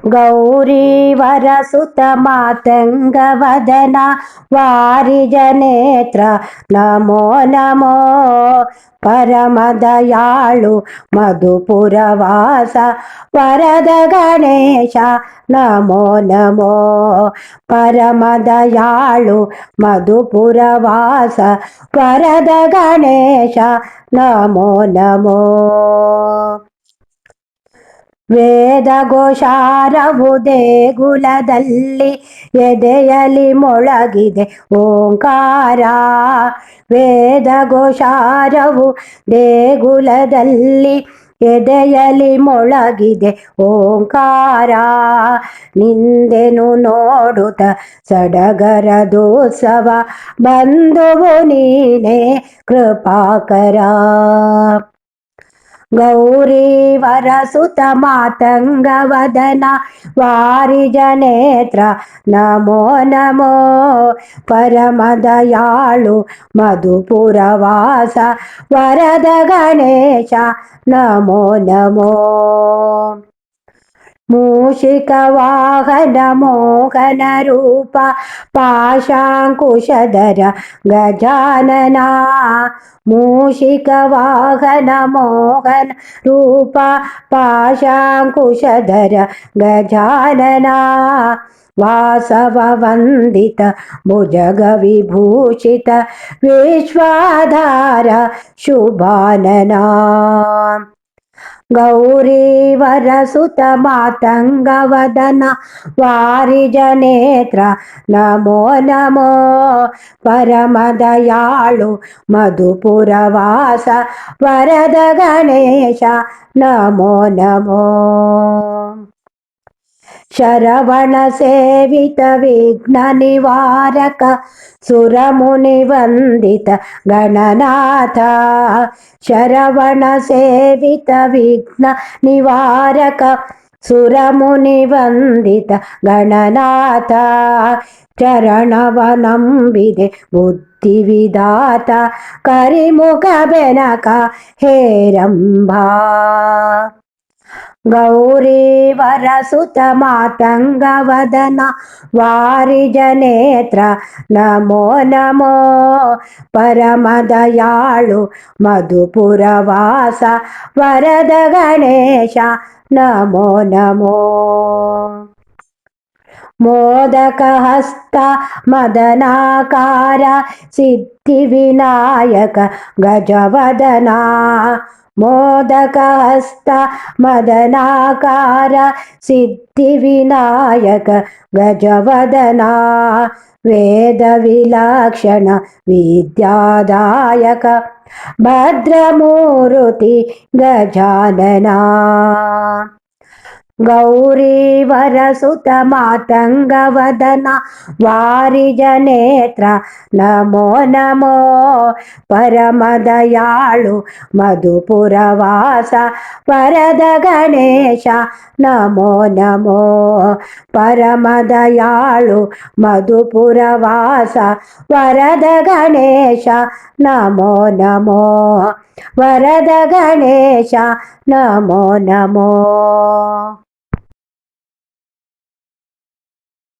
गौरीवरसुत मातङ्गवदना वारिजनेत्र नमो नमो परमदयाळु मधुपुरवास वरद गणेश नमो नमो परमदयाळु मधुपुरवास वरद गणेश नमो नमो ವೇದಘೋಷಾರವು ದೇಗುಲದಲ್ಲಿ ಎದೆಯಲಿ ಮೊಳಗಿದೆ ಓಂಕಾರ ವೇದಘೋಷಾರವು ದೇಗುಲದಲ್ಲಿ ಎದೆಯಲಿ ಮೊಳಗಿದೆ ಓಂಕಾರ ನಿಂದೆನು ನೋಡುತ್ತ ಸಡಗರದೋತ್ಸವ ಬಂಧುವು ನೀನೇ ಕೃಪಾಕರ गौरीवरसुत मातङ्गवदन वारिजनेत्र नमो नमो परमदयाळु मधुपुरवास वरद गणेश नमो नमो मूषिकवाहन मोहन रूप पाशाङ्कुशधर गजानना मूषिकवाहन मोहन रूप पाशाङ्कुशधर गजानना वासववन्दित भुजगविभूषित विश्वाधार शुभानना गौरीवरसुत मातङ्गवदन वारिजनेत्र नमो नमो परमदयाळु मधुपुरवास वरद गणेश नमो नमो शरवण सेवित विघ्न निवारक सुरमुनि वंदित गणनाथ शरवण सेवित विघ्न निवारक सुरमुनि वंदित गणनाथ चरणवनंबिदे बुद्धिविदात करिमुख बेनक हेरंबा गौरीवरसुत मातङ्गवदन वारिजनेत्र नमो नमो परमदयाळु मधुपुरवास वरद गणेश नमो नमो मोदकहस्त मदनाकार सिद्धिविनायक गजवदना मोदकहस्त मदनाकार सिद्धिविनायक गजवदना वेदविलक्षण विद्यादायक भद्रमूर्ति गजानना गौरीवरसुत मातङ्गवदन वारिजनेत्र नमो नमो परमदयाळु मधुपुरवास वरद गणेश नमो नमो परमदयाळु मधुपुरवास वरद गणेश नमो नमो वरद गणेश नमो नमो